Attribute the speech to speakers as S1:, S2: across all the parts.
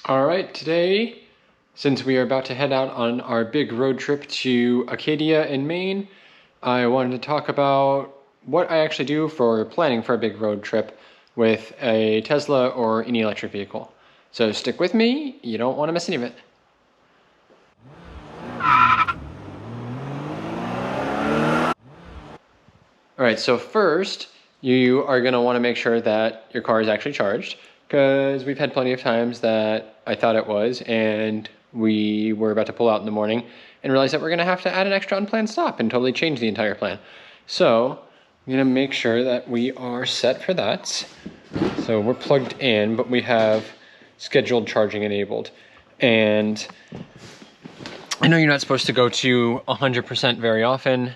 S1: All right, today, since we are about to head out on our big road trip to Acadia in Maine, I wanted to talk about what I actually do for planning for a big road trip with a Tesla or any electric vehicle. So stick with me, you don't want to miss any of it. All right, so first, you are going to want to make sure that your car is actually charged, because we've had plenty of times that I thought it was, and we were about to pull out in the morning and realized that we're going to have to add an extra unplanned stop and totally change the entire plan. So I'm going to make sure that we are set for that. So we're plugged in, but we have scheduled charging enabled. And I know you're not supposed to go to 100% very often,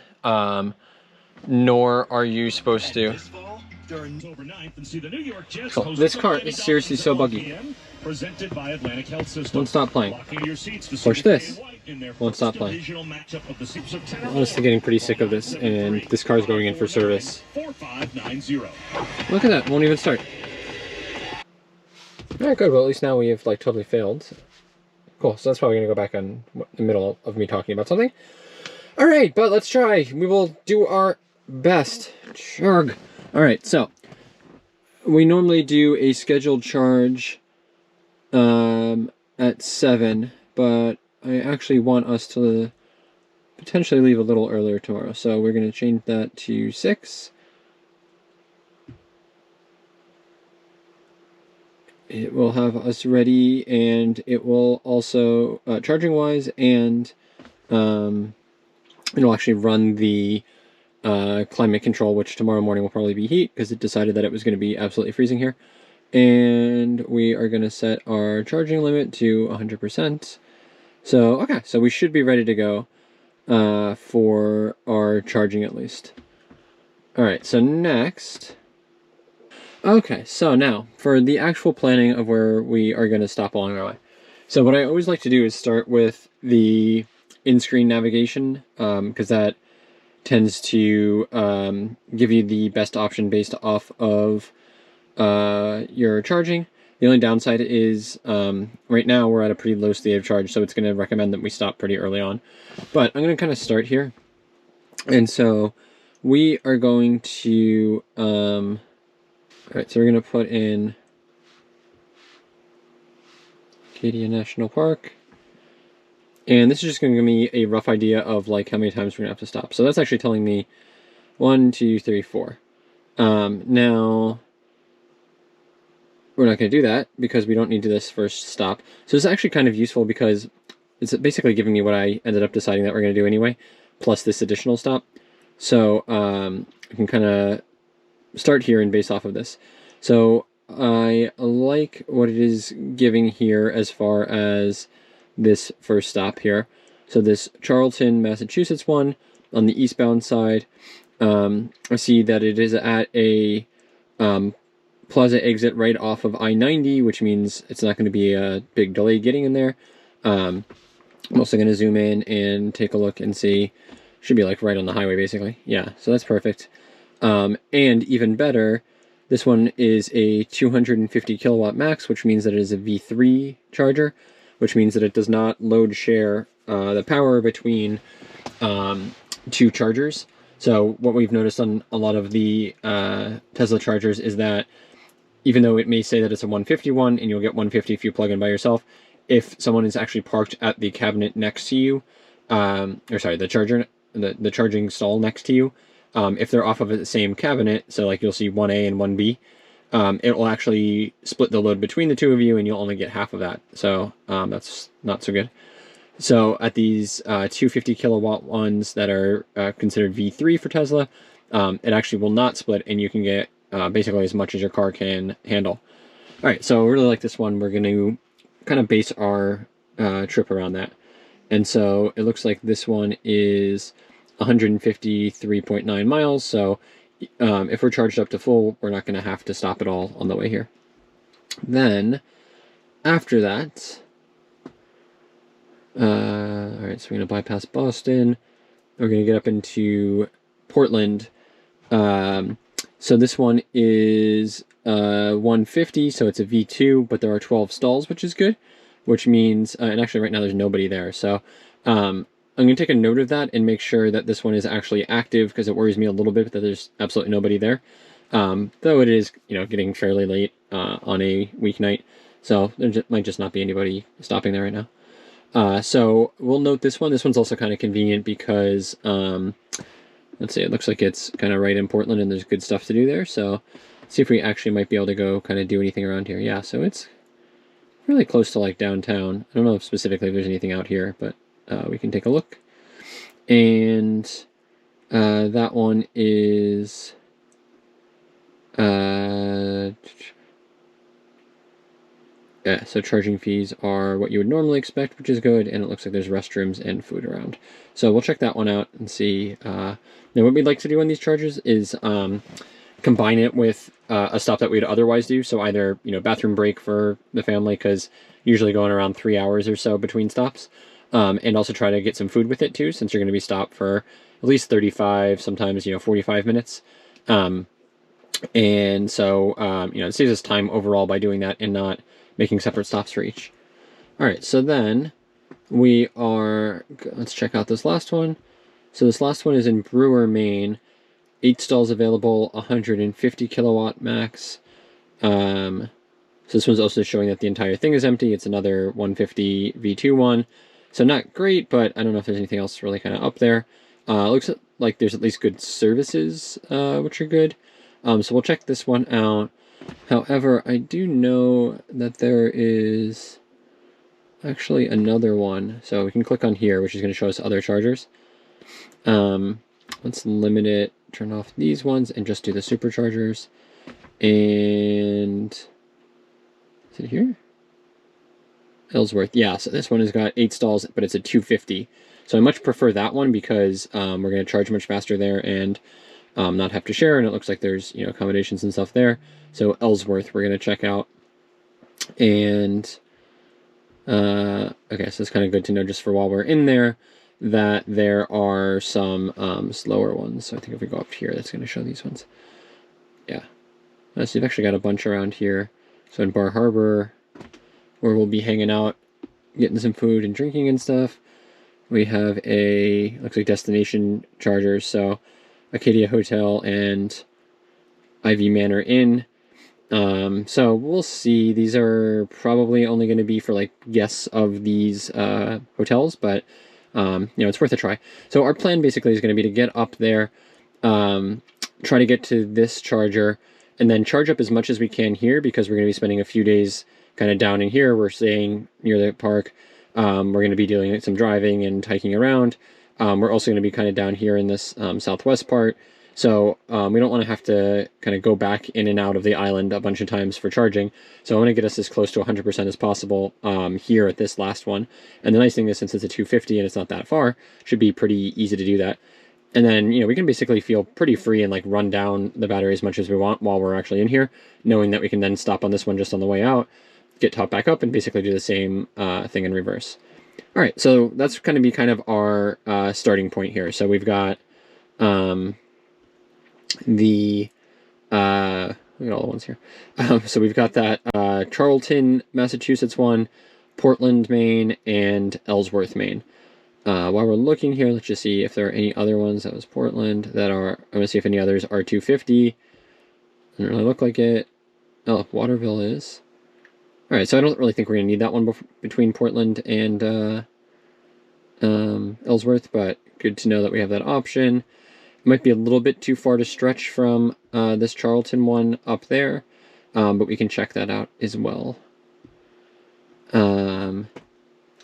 S1: nor are you supposed to. Cool. This car is seriously so buggy. Won't stop playing. Push this. Won't stop playing. I'm honestly getting pretty sick of this, and this car is going in for service. Look at that, won't even start. Alright, good. Well, at least now we have like totally failed. Cool, so that's probably going to go back on the middle of me talking about something. Alright, but let's try. We will do our best. Churg. Alright, so we normally do a scheduled charge at 7, but I actually want us to potentially leave a little earlier tomorrow. So we're going to change that to 6. It will have us ready, and it will also, charging-wise, and it'll actually run the climate control, which tomorrow morning will probably be heat, because it decided that it was going to be absolutely freezing here. And we are going to set our charging limit to 100%. So, okay, so we should be ready to go for our charging at least. Alright, so next... Okay, so now, for the actual planning of where we are going to stop along our way. So what I always like to do is start with the in-screen navigation, because that tends to give you the best option based off of your charging. The only downside is, right now we're at a pretty low state of charge, so it's going to recommend that we stop pretty early on. But I'm going to kind of start here. And so we are going to... Alright, so we're going to put in Acadia National Park. And this is just going to give me a rough idea of like how many times we're going to have to stop. So that's actually telling me 1, 2, 3, 4. Now, we're not going to do that because we don't need this first stop. So it's actually kind of useful because it's basically giving me what I ended up deciding that we're going to do anyway, plus this additional stop. So I can kind of start here and base off of this. So I like what it is giving here as far as this first stop here. So this Charlton, Massachusetts one on the eastbound side, I see that it is at a plaza exit right off of I-90, which means it's not going to be a big delay getting in there. I'm also going to zoom in and take a look and see. Should be like right on the highway basically. Yeah, so that's perfect. And even better, this one is a 250 kilowatt max, which means that it is a V3 charger, which means that it does not load share the power between two chargers. So what we've noticed on a lot of the Tesla chargers is that even though it may say that it's a 151 and you'll get 150 if you plug in by yourself, if someone is actually parked at the cabinet next to you, or sorry, the charging stall next to you, if they're off of the same cabinet, so like you'll see 1A and 1B, it will actually split the load between the two of you and you'll only get half of that. So that's not so good. So at these 250 kilowatt ones that are considered V3 for Tesla, it actually will not split and you can get basically as much as your car can handle. Alright, so I really like this one. We're going to kind of base our trip around that. And so it looks like this one is 153.9 miles, so if we're charged up to full, we're not going to have to stop at all on the way here. Then, after that, alright, so we're going to bypass Boston, we're going to get up into Portland, So this one is 150, so it's a V2, but there are 12 stalls, which is good, which means, and actually right now there's nobody there, so I'm going to take a note of that and make sure that this one is actually active, because it worries me a little bit that there's absolutely nobody there. Though it is, getting fairly late on a weeknight, so there might just not be anybody stopping there right now. So we'll note this one. This one's also kind of convenient because, let's see, it looks like it's kind of right in Portland and there's good stuff to do there. So let's see if we actually might be able to go kind of do anything around here. Yeah, so it's really close to like downtown. I don't know if specifically if there's anything out here, but we can take a look. And that one is... yeah, so charging fees are what you would normally expect, which is good, and it looks like there's restrooms and food around. So we'll check that one out and see. Now what we'd like to do on these charges is combine it with a stop that we'd otherwise do. So either, bathroom break for the family, because usually going around 3 hours or so between stops, and also try to get some food with it too, since you're going to be stopped for at least 35, sometimes, 45 minutes. And so, it saves us time overall by doing that and not making separate stops for each. All right, so then let's check out this last one. So this last one is in Brewer, Maine. 8 stalls available, 150 kilowatt max. So this one's also showing that the entire thing is empty. It's another 150 V2 one. So not great, but I don't know if there's anything else really kind of up there. It looks like there's at least good services, which are good. So we'll check this one out. However, I do know that there is actually another one. So we can click on here, which is going to show us other chargers. Let's limit it, turn off these ones, and just do the superchargers. And is it here? Ellsworth. Yeah, so this one has got 8 stalls, but it's a 250. So I much prefer that one because we're going to charge much faster there and not have to share, and it looks like there's accommodations and stuff there. So Ellsworth we're going to check out. And okay, so it's kind of good to know just for while we're in there that there are some slower ones. So I think if we go up here, that's going to show these ones. Yeah. So you've actually got a bunch around here. So in Bar Harbor, where we'll be hanging out, getting some food and drinking and stuff, we have looks like destination chargers. So Acadia Hotel and Ivy Manor Inn. So we'll see. These are probably only going to be for like guests of these hotels, but it's worth a try. So our plan basically is going to be to get up there, try to get to this charger, and then charge up as much as we can here, because we're going to be spending a few days kind of down in here. We're staying near the park. We're going to be doing some driving and hiking around. We're also going to be kind of down here in this southwest part. So we don't want to have to kind of go back in and out of the island a bunch of times for charging. So I want to get us as close to 100% as possible here at this last one. And the nice thing is, since it's a 250 and it's not that far, should be pretty easy to do that. And then, we can basically feel pretty free and like run down the battery as much as we want while we're actually in here, knowing that we can then stop on this one just on the way out, get topped back up, and basically do the same thing in reverse. All right, so that's going to be kind of our starting point here. So we've got we got all the ones here. So we've got that Charlton, Massachusetts one, Portland, Maine, and Ellsworth, Maine. While we're looking here, let's just see if there are any other ones. That was Portland that are, I'm going to see if any others are 250. Doesn't really look like it. Oh, Waterville is. All right, so I don't really think we're going to need that one between Portland and Ellsworth, but good to know that we have that option. It might be a little bit too far to stretch from this Charlton one up there, but we can check that out as well.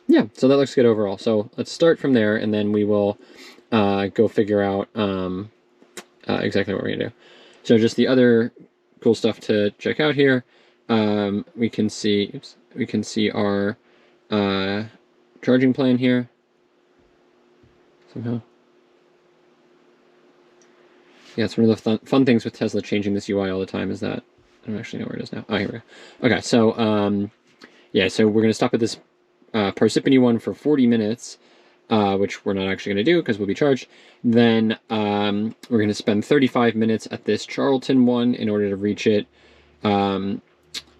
S1: Yeah, so that looks good overall. So let's start from there, and then we will go figure out exactly what we're going to do. So just the other cool stuff to check out here. We can see our charging plan here somehow. Yeah, it's one of the fun things with Tesla changing this UI all the time is that I don't actually know where it is now. Oh, here we go. Okay, so yeah, so we're going to stop at this Parsippany one for 40 minutes. which we're not actually going to do because we'll be charged. Then we're going to spend 35 minutes at this Charlton one in order to reach it,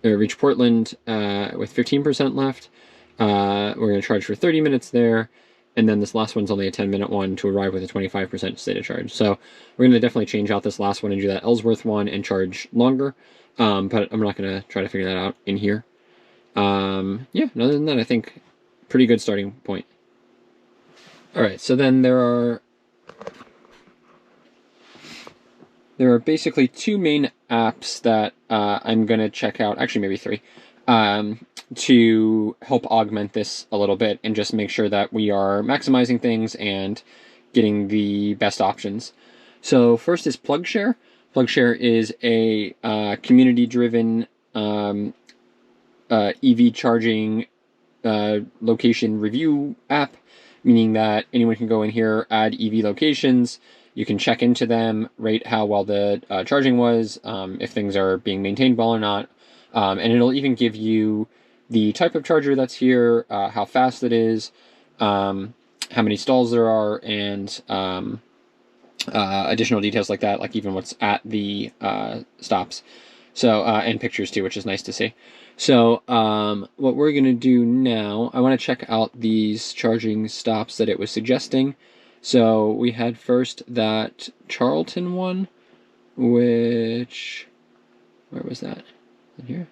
S1: reach Portland with 15% left. We're going to charge for 30 minutes there. And then this last one's only a 10-minute one to arrive with a 25% state of charge. So we're going to definitely change out this last one and do that Ellsworth one and charge longer. But I'm not going to try to figure that out in here. Yeah, other than that, I think pretty good starting point. All right, so then there are basically two main apps that I'm going to check out, actually maybe three, to help augment this a little bit and just make sure that we are maximizing things and getting the best options. So first is Plugshare. Plugshare is a community-driven EV charging location review app, meaning that anyone can go in here, add EV locations, you can check into them, rate how well the charging was, if things are being maintained well or not, and it'll even give you the type of charger that's here, how fast it is, how many stalls there are, and additional details like that, like even what's at the stops. So, and pictures too, which is nice to see. So, what we're going to do now, I want to check out these charging stops that it was suggesting. So, we had first that Charlton one, which, where was that? In here?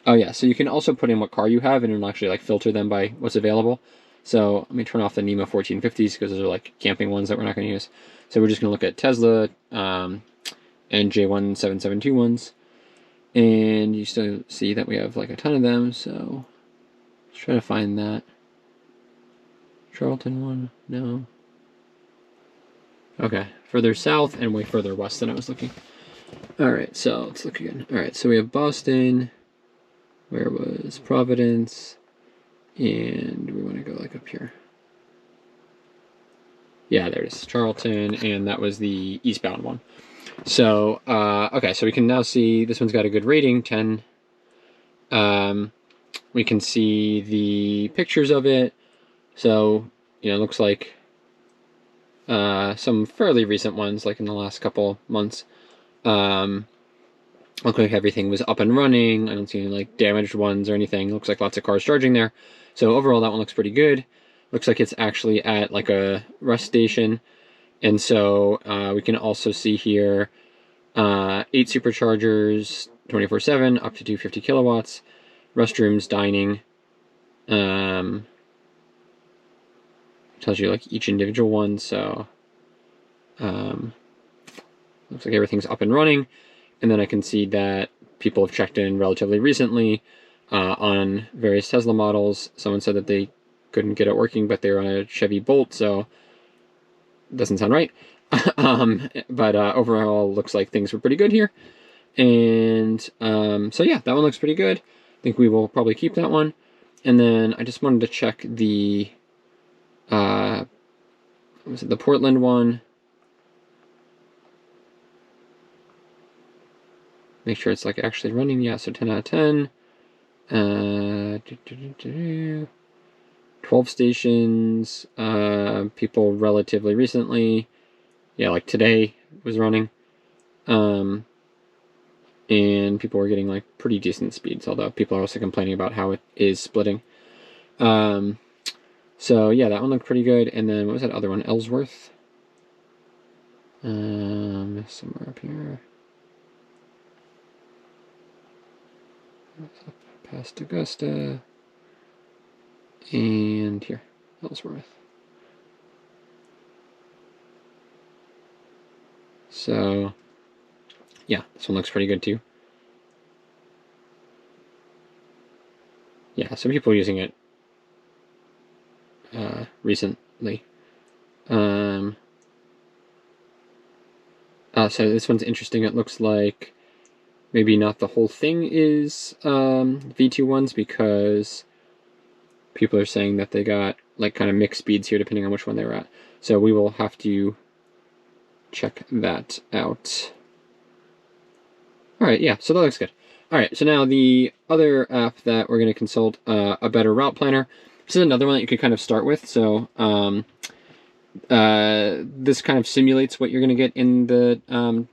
S1: Oh yeah, so you can also put in what car you have and it'll actually like filter them by what's available. So let me turn off the NEMA 1450s because those are like camping ones that we're not going to use. So we're just going to look at Tesla and J1772 ones. And you still see that we have like a ton of them, so let's try to find that. Charlton one, no. Okay, further south and way further west than I was looking. Alright, so let's look again. Alright, so we have Boston, where was Providence, and we want to go like up here. Yeah, there it is, Charlton, and that was the eastbound one. So, okay, so we can now see this one's got a good rating, 10. We can see the pictures of it. So, you know, it looks like some fairly recent ones, like in the last couple months. Looked like everything was up and running. I don't see any like damaged ones or anything. Looks like lots of cars charging there. So overall, that one looks pretty good. Looks like it's actually at like a rest station. And so we can also see here 8 superchargers, 24/7, up to 250 kilowatts, restrooms, dining. Tells you like each individual one. So looks like everything's up and running. And then I can see that people have checked in relatively recently on various Tesla models. Someone said that they couldn't get it working, but they were on a Chevy Bolt, so doesn't sound right. But overall, looks like things were pretty good here. And so yeah, that one looks pretty good. I think we will probably keep that one. And then I just wanted to check the what was it, the Portland one. Make sure it's like actually running. Yeah, so 10 out of 10. 12 stations. People relatively recently. Yeah, like today was running. And people were getting like pretty decent speeds, although people are also complaining about how it is splitting. So yeah, that one looked pretty good. And then what was that other one? Ellsworth. Somewhere up here. Past Augusta. And here, Ellsworth. So yeah, this one looks pretty good too. Yeah, some people are using it recently. So this one's interesting. It looks like maybe not the whole thing is V2 ones, because people are saying that they got like kind of mixed speeds here depending on which one they were at. So we will have to check that out. Alright, yeah, so that looks good. Alright, so now the other app that we're going to consult, a better route planner. This is another one that you could kind of start with. So this kind of simulates what you're going to get in the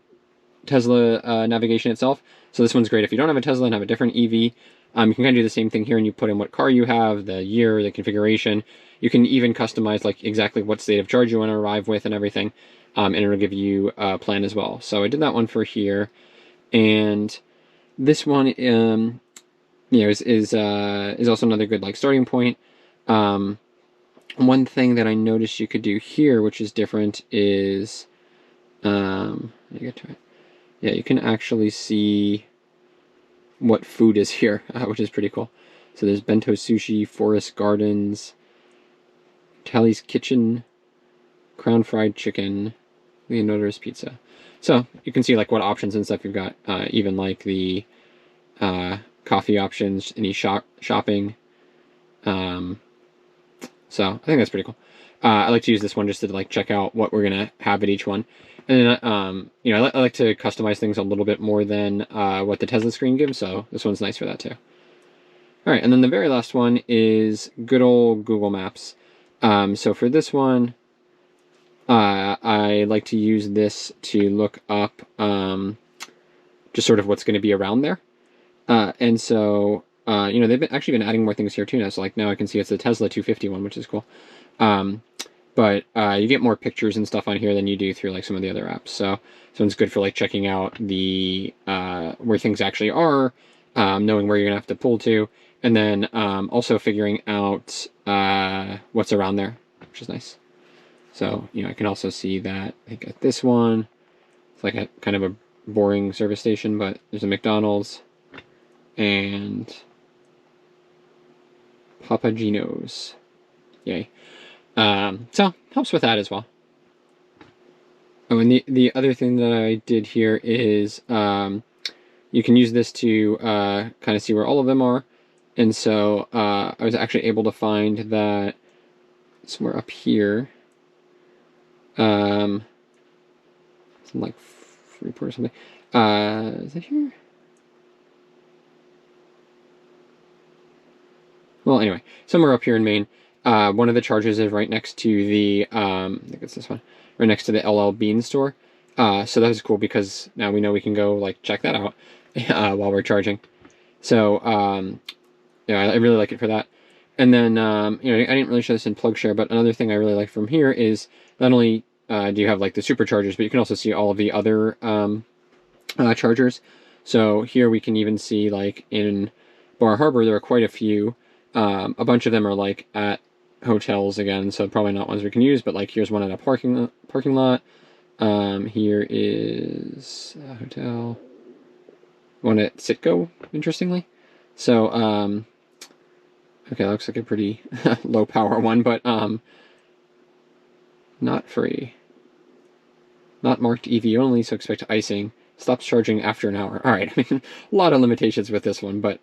S1: Tesla navigation itself. So this one's great if you don't have a Tesla and have a different EV. You can kind of do the same thing here, and you put in what car you have, the year, the configuration. You can even customize like exactly what state of charge you want to arrive with and everything, and it'll give you a plan as well. So I did that one for here, and this one, you know, is also another good like starting point. One thing that I noticed you could do here, which is different, is let me get to it. Yeah, you can actually see what food is here, which is pretty cool. So there's Bento Sushi, Forest Gardens, Tally's Kitchen, Crown Fried Chicken, Leonota's Pizza. So you can see like what options and stuff you've got, even like the coffee options, any shopping. So I think that's pretty cool. I like to use this one just to like check out what we're gonna have at each one. And then, you know, I like to customize things a little bit more than what the Tesla screen gives, so this one's nice for that too. All right, and then the very last one is good old Google Maps. So for this one, I like to use this to look up just sort of what's going to be around there. And so, you know, they've actually been adding more things here too now. So like now I can see it's the Tesla 250 one, which is cool. But you get more pictures and stuff on here than you do through like some of the other apps. So this one's good for like checking out the where things actually are, knowing where you're gonna have to pull to, and then also figuring out what's around there, which is nice. So, you know, I can also see that I think at this one, it's like a kind of a boring service station, but there's a McDonald's and Papagino's. Yay. So helps with that as well. Oh, and the other thing that I did here is you can use this to kind of see where all of them are. And so I was actually able to find that somewhere up here, some like Freeport or something. Is it here? Well, anyway, somewhere up here in Maine, one of the chargers is right next to the, I think it's this one, right next to the LL Bean store. So that was cool because now we know we can go like check that out while we're charging. So, yeah, I really like it for that. And then, you know, I didn't really show this in Plugshare, but another thing I really like from here is not only do you have like the superchargers, but you can also see all of the other chargers. So here we can even see like in Bar Harbor, there are quite a few. A bunch of them are like at hotels again, so probably not ones we can use, but like here's one at a parking lot. Here is a hotel. One at Citgo, interestingly. So, okay, that looks like a pretty low power one, but not free. Not marked EV only, so expect icing. Stops charging after an hour. All right, I mean, a lot of limitations with this one, but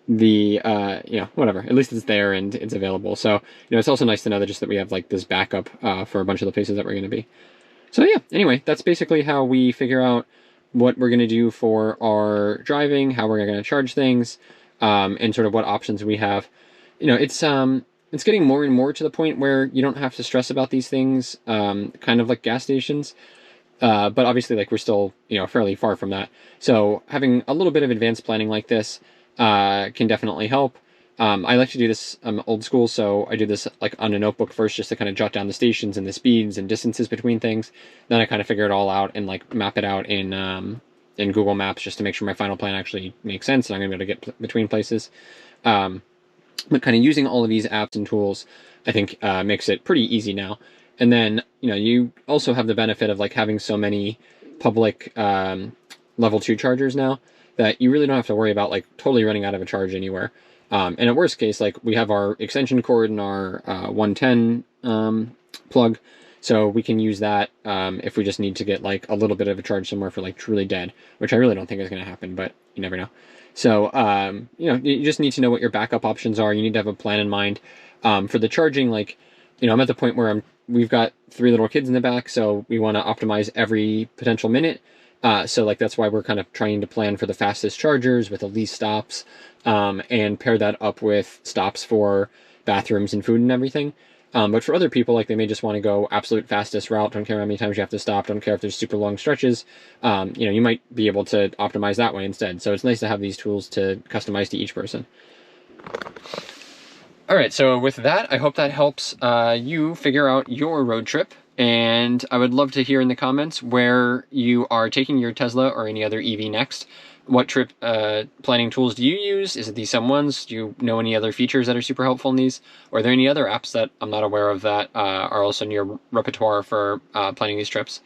S1: yeah, whatever. At least it's there and it's available. So, you know, it's also nice to know that just that we have like this backup for a bunch of the places that we're going to be. So yeah, anyway, that's basically how we figure out what we're going to do for our driving, how we're going to charge things, and sort of what options we have. You know, it's getting more and more to the point where you don't have to stress about these things, kind of like gas stations. But obviously, like, we're still, you know, fairly far from that. So having a little bit of advanced planning like this can definitely help. I like to do this old school, so I do this like on a notebook first, just to kind of jot down the stations and the speeds and distances between things. Then I kind of figure it all out and like map it out in Google Maps just to make sure my final plan actually makes sense and I'm gonna be able to get between places. But kind of using all of these apps and tools, I think makes it pretty easy now. And then, you know, you also have the benefit of like having so many public level 2 chargers now that you really don't have to worry about like totally running out of a charge anywhere. And at worst case, like we have our extension cord and our 110 plug, so we can use that if we just need to get like a little bit of a charge somewhere for like truly dead, which I really don't think is going to happen, but you never know. So, you know, you just need to know what your backup options are. You need to have a plan in mind. For the charging, like, you know, I'm at the point where we've got 3 little kids in the back, so we want to optimize every potential minute. So like that's why we're kind of trying to plan for the fastest chargers with the least stops, and pair that up with stops for bathrooms and food and everything. But for other people, like they may just want to go absolute fastest route, don't care how many times you have to stop, don't care if there's super long stretches, you might be able to optimize that way instead. So it's nice to have these tools to customize to each person. All right, so with that, I hope that helps you figure out your road trip. And I would love to hear in the comments where you are taking your Tesla or any other EV next. What trip planning tools do you use? Is it these some ones? Do you know any other features that are super helpful in these? Or are there any other apps that I'm not aware of that are also in your repertoire for planning these trips?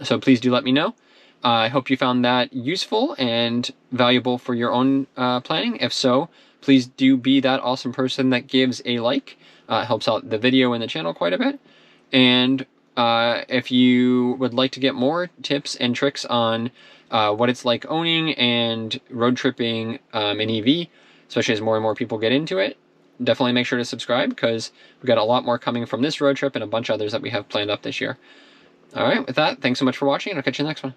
S1: So please do let me know. I hope you found that useful and valuable for your own planning. If so, please do be that awesome person that gives a like. It helps out the video and the channel quite a bit. And if you would like to get more tips and tricks on what it's like owning and road tripping an EV, especially as more and more people get into it, definitely make sure to subscribe, because we've got a lot more coming from this road trip and a bunch of others that we have planned up this year. All right, with that, thanks so much for watching, and I'll catch you in the next one.